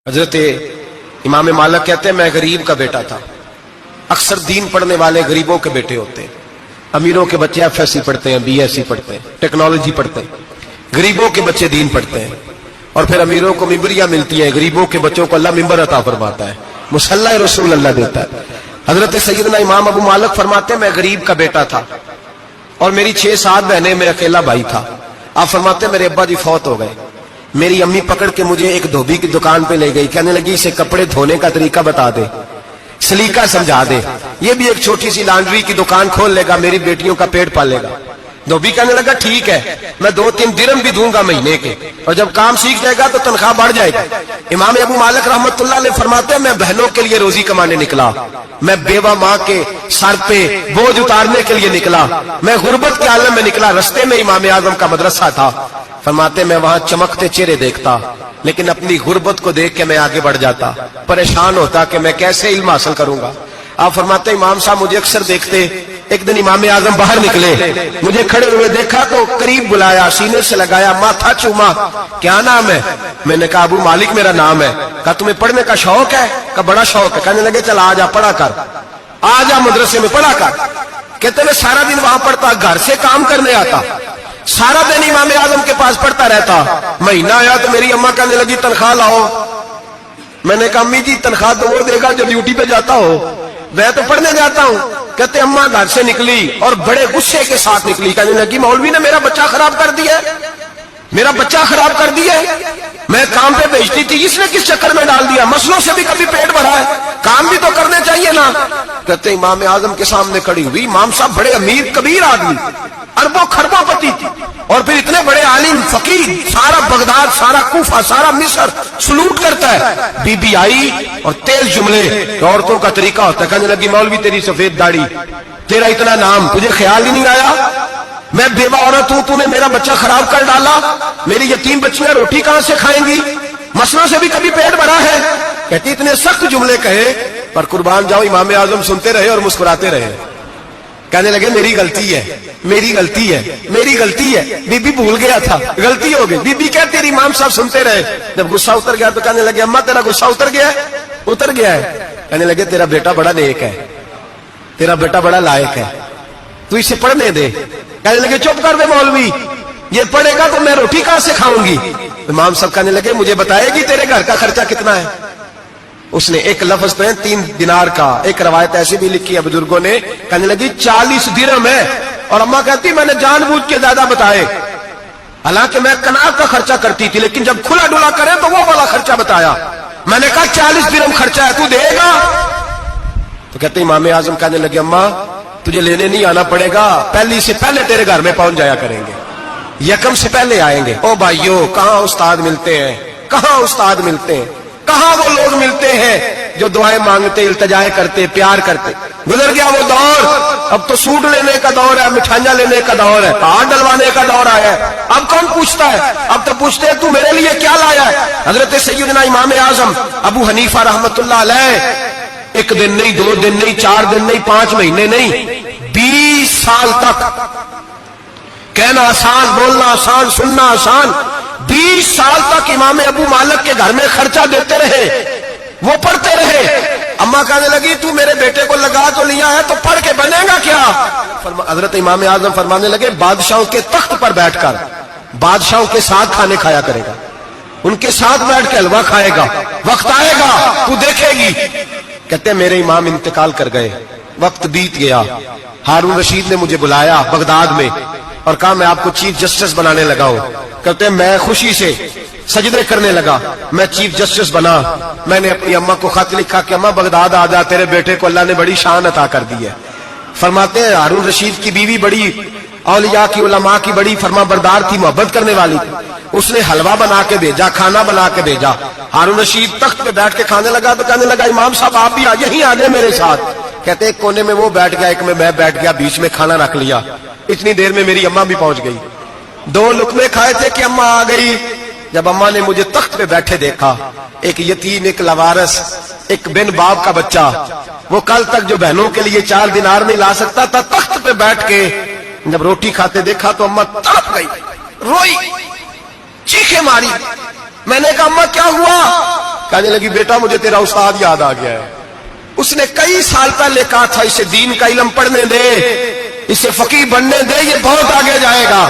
حضرت امام مالک کہتے ہیں میں غریب کا بیٹا تھا. اکثر دین پڑھنے والے غریبوں کے بیٹے ہوتے ہیں. امیروں کے بچے ایف ایس سی پڑھتے ہیں, بی ایس سی پڑھتے ہیں, ٹیکنالوجی پڑھتے ہیں. غریبوں کے بچے دین پڑھتے ہیں اور پھر امیروں کو ممبریاں ملتی ہیں. غریبوں کے بچوں کو اللہ ممبر عطا فرماتا ہے, مصلی رسول اللہ دیتا ہے. حضرت سیدنا امام ابو مالک فرماتے ہیں میں غریب کا بیٹا تھا اور میری 6-7 بہنیں, میں اکیلا بھائی تھا. آپ فرماتے ہیں میرے ابا جی فوت ہو گئے. میری امی پکڑ کے مجھے ایک دھوبی کی دکان پہ لے گئی, کہنے لگی اسے کپڑے دھونے کا طریقہ بتا دے, سلیقہ سمجھا دے, یہ بھی ایک چھوٹی سی لانڈری کی دکان کھول لے گا, میری بیٹیوں کا پیٹ پالے گا. دھوبی کہنے لگا ٹھیک ہے, میں 2-3 درہم بھی دوں گا مہینے کے, اور جب کام سیکھ جائے گا تو تنخواہ بڑھ جائے گا. امام ابو مالک رحمت اللہ علیہ فرماتے ہیں میں بہنوں کے لیے روزی کمانے نکلا, میں بیوہ ماں کے سر پہ بوجھ اتارنے کے لیے نکلا, میں غربت کے عالم میں نکلا. رستے میں امام اعظم کا مدرسہ تھا. فرماتے میں وہاں چمکتے چہرے دیکھتا, لیکن اپنی غربت کو دیکھ کے میں آگے بڑھ جاتا, پریشان ہوتا کہ میں کیسے علم حاصل کروں گا. آپ فرماتے امام صاحب مجھے اکثر دیکھتے. ایک دن امام اعظم باہر نکلے, مجھے کھڑے ہوئے دیکھا تو قریب بلایا, سینے سے لگایا, ماتھا چوما. کیا نام ہے؟ میں نے کہا ابو مالک میرا نام ہے. کہا تمہیں پڑھنے کا شوق ہے؟ کہا بڑا شوق ہے. کہنے لگے چل آ جا پڑھا کر, آ جا مدرسے میں پڑھا کر. کہتے میں سارا دن وہاں پڑھتا, گھر سے کام کرنے آتا, سارا دن امام اعظم کے پاس پڑھتا رہتا. مہینہ آیا تو میری اماں کہنے لگی تنخواہ لاؤ. میں نے کہا امی جی تنخواہ تو وہ دے گا جو ڈیوٹی پہ جاتا ہو, میں تو پڑھنے جاتا ہوں. کہتے اماں گھر سے نکلی اور بڑے غصے کے ساتھ نکلی, کہنے لگی مولوی نے میرا بچہ خراب کر دیا, میرا بچہ خراب کر دیا, میں کام پہ بھیجتی تھی, اس نے کس چکر میں ڈال دیا, مسلوں سے بھی کبھی پیٹ بھرا ہے, کام بھی تو کرنے چاہیے نا. کہتے امام اعظم کے سامنے کھڑی ہوئی. امام صاحب بڑے امیر کبیر آدمی, اربوں خربوں پتی تھی, اور پھر اتنے بڑے عالم فقیر, سارا بغداد, سارا کوفہ, سارا مصر سلوٹ کرتا ہے. بی بی آئی اور تیز جملے کہ عورتوں کا طریقہ ہوتا ہے. کہنے لگی مولوی تیری سفید داڑھی, تیرا اتنا نام, تجھے خیال ہی نہیں آیا, میں بیوہ عورت ہوں, تو نے میرا بچہ خراب کر ڈالا, میری یتیم بچیاں روٹی کہاں سے کھائیں گی, مسئلوں سے بھی کبھی پیٹ بھرا ہے. کہتی اتنے سخت جملے کہے, پر قربان جاؤ امام اعظم سنتے رہے اور مسکراتے رہے. کہنے لگے میری غلطی ہے, میری غلطی ہے, میری غلطی ہے, بی بی بھول گیا تھا, غلطی ہو گئی. بی بی کہتے تیری امام صاحب سنتے رہے. جب غصہ اتر گیا تو کہنے لگے اماں تیرا غصہ اتر گیا ہے؟ اتر گیا ہے. کہنے لگے تیرا بیٹا بڑا نیک ہے, تیرا بیٹا بڑا لائق ہے, تو اسے پڑھنے دے. کہنے لگے چپ کر دے مولوی, یہ پڑھے گا تو میں روٹی کہاں سے کھاؤں گی. امام صاحب کہنے لگے مجھے بتائے گی تیرے گھر کا خرچہ کتنا ہے. اس نے ایک لفظ تو ہے 3 دینار کا, ایک روایت ایسی بھی لکھی ہے بزرگوں نے, کہنے لگی 40 درہم ہے. اور اماں کہتی میں نے جان بوجھ کے زیادہ بتائے, حالانکہ میں کناز کا خرچہ کرتی تھی, لیکن جب کھلا ڈولا کرے تو وہ والا خرچہ بتایا. میں نے کہا 40 درہم خرچہ ہے, تو دے گا؟ تو کہتے امام اعظم کہنے لگے اماں تجھے لینے نہیں آنا پڑے گا, پہلی سے پہلے تیرے گھر میں پہنچ جایا کریں گے, یکم سے پہلے آئیں گے. او بھائیو کہاں استاد ملتے ہیں, کہاں استاد ملتے ہیں, کہاں وہ لوگ ملتے ہیں جو دعائیں مانگتے, التجائے کرتے, پیار کرتے. گزر گیا وہ دور, اب تو سوٹ لینے کا دور ہے, مٹھائیاں لینے کا دور ہے, ہاتھ ڈلوانے کا دور آیا ہے. اب کون پوچھتا ہے, اب تو پوچھتے ہیں تو میرے لیے کیا لایا ہے. حضرت سیدنا امام اعظم ابو حنیفہ رحمت اللہ علیہ 1 دن نہیں, 2 دن نہیں, 4 دن نہیں, 5 مہینے نہیں, 20 سال تک, کہنا آسان, بولنا آسان, سننا آسان, 20 سال تک امام ابو مالک کے گھر میں خرچہ دیتے رہے, وہ پڑھتے رہے. اماں کہنے لگی تو میرے بیٹے کو لگا تو لیا ہے, تو پڑھ کے بنے گا کیا. حضرت امام اعظم فرمانے لگے بادشاہوں کے تخت پر بیٹھ کر بادشاہوں کے ساتھ کھانے کھایا کرے گا, ان کے ساتھ بیٹھ کے حلوہ کھائے گا, وقت آئے گا تو دیکھے گی. کہتے ہیں میرے امام انتقال کر گئے, وقت بیت گیا. ہارون رشید نے مجھے بلایا بغداد میں اور کہا میں آپ کو چیف جسٹس بنانے لگا ہوں. کہتے ہیں میں خوشی سے سجدے کرنے لگا, میں چیف جسٹس بنا. میں نے اپنی اماں کو خط لکھا کہ اماں بغداد آ جا, تیرے بیٹے کو اللہ نے بڑی شان عطا کر دی ہے. فرماتے ہیں ہارون رشید کی بیوی بڑی اولیاء کی, علماء کی بڑی فرما بردار تھی, محبت کرنے والی تھی. اس نے حلوہ بنا کے بھیجا, کھانا بنا کے بھیجا. ہارون رشید تخت پہ بیٹھ کے کھانے لگا تو کہنے لگا امام صاحب آپ بھی یہیں آ جائیں میرے ساتھ. کہتے ایک کونے میں وہ بیٹھ گیا, ایک میں بیٹھ گیا, بیچ میں کھانا رکھ لیا. اتنی دیر میں میری اماں بھی پہنچ گئی. 2 لقمے کھائے تھے کہ اماں آ گئی. جب اماں نے مجھے تخت پہ بیٹھے دیکھا, ایک یتیم, ایک لوارث, ایک بن باپ کا بچہ, وہ کل تک جو بہنوں کے لیے 4 دینار نہیں لا سکتا تھا, تخت پہ بیٹھ کے جب روٹی کھاتے دیکھا تو اماں تڑپ گئی, روئی, چیخیں ماری. میں نے کہا اماں کیا ہوا؟ کہنے لگی بیٹا مجھے تیرا استاد یاد آ گیا ہے، اس نے کئی سال پہلے کہا تھا اسے دین کا علم پڑھنے دے، اسے فقیہ بننے دے، یہ بہت آگے جائے گا۔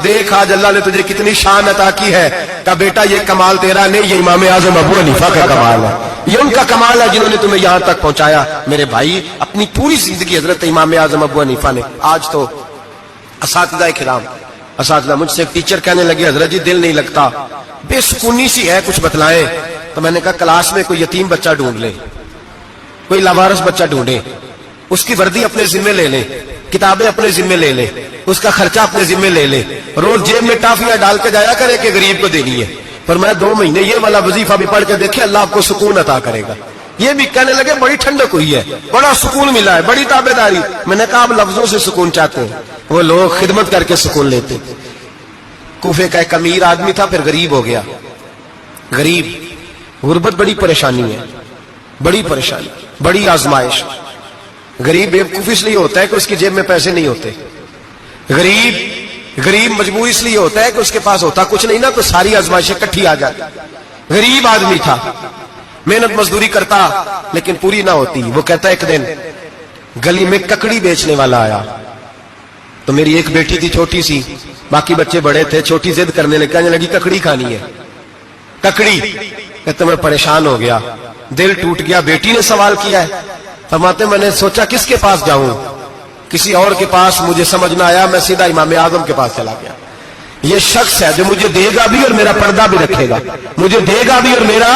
دیکھ آج اللہ نے تجھے کتنی شان عطا کی ہے۔ کہا بیٹا یہ کمال تیرا نہیں، یہ امام اعظم ابو حنیفہ کا کمال ہے، یہ ان کا کمال ہے جنہوں نے تمہیں یہاں تک پہنچایا۔ میرے بھائی اپنی پوری زندگی حضرت امام اعظم ابو حنیفہ نے۔ آج تو اساتذہ کرام، اساتذہ مجھ سے ایک ٹیچر کہنے لگے حضرت جی دل نہیں لگتا، بے سکونی سی ہے، کچھ بتلائیں۔ تو میں نے کہا کلاس میں کوئی یتیم بچہ ڈھونڈ لیں، کوئی لاوارث بچہ ڈھونڈیں، اس کی وردی اپنے ذمہ لے لیں، کتابیں اپنے ذمہ لے لیں، اس کا خرچہ اپنے ذمہ لے لیں، روز جیب میں ٹافیاں ڈال کے جایا کرے کہ غریب کو دینی ہے۔ پر میں 2 مہینے یہ والا وظیفہ بھی پڑھ کے دیکھے، اللہ آپ کو سکون عطا کرے گا۔ یہ بھی کہنے لگے بڑی ٹھنڈک ہوئی ہے، بڑا سکون ملا ہے، بڑی تابعداری۔ میں نے کہا آپ لفظوں سے سکون چاہتے ہیں، وہ لوگ خدمت کر کے سکون لیتے۔ کوفے کا ایک امیر آدمی تھا، پھر غریب ہو گیا۔ غریب، غربت بڑی پریشانی ہے، بڑی پریشانی، بڑی آزمائش۔ غریب بیوقوف اس لیے ہوتا ہے کہ اس کی جیب میں پیسے نہیں ہوتے، غریب مجبور اس لیے ہوتا ہے کہ اس کے پاس ہوتا کچھ نہیں نا، تو ساری آزمائشیں کٹھی آ جاتی۔ غریب آدمی تھا، محنت مزدوری کرتا لیکن پوری نہ ہوتی۔ وہ کہتا ایک دن گلی میں ککڑی بیچنے والا آیا، تو میری ایک بیٹی تھی چھوٹی سی، باقی بچے بڑے تھے، چھوٹی ضد کرنے لگی، کہنے لگی ککڑی کھانی ہے، ککڑی۔ کہتے میں پریشان ہو گیا، دل ٹوٹ گیا، بیٹی نے سوال کیا ہے۔ فرماتے میں نے سوچا کس کے پاس جاؤں، کسی اور کے پاس مجھے سمجھ نہ آیا، میں سیدھا امام اعظم کے پاس چلا گیا۔ یہ شخص ہے جو مجھے دے گا بھی اور میرا پردہ بھی رکھے گا، مجھے دے گا بھی اور میرا،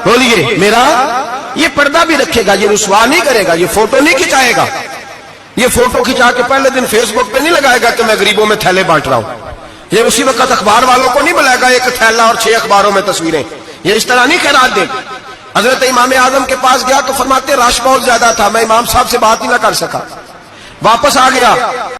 بولیے، میرا یہ پردہ بھی رکھے گا، یہ رسوا نہیں کرے گا، یہ فوٹو نہیں کھچائے گا، یہ فوٹو کھچا کے پہلے دن فیس بک پہ نہیں لگائے گا کہ میں غریبوں میں تھیلے بانٹ رہا ہوں، یہ اسی وقت اخبار والوں کو نہیں بلائے گا ایک تھیلا اور 6 اخباروں میں تصویریں، یہ اس طرح نہیں خیرات دے۔ حضرت امام اعظم کے پاس گیا تو فرماتے رش بہت زیادہ تھا، میں امام صاحب سے بات ہی نہ کر سکا، واپس آ گیا۔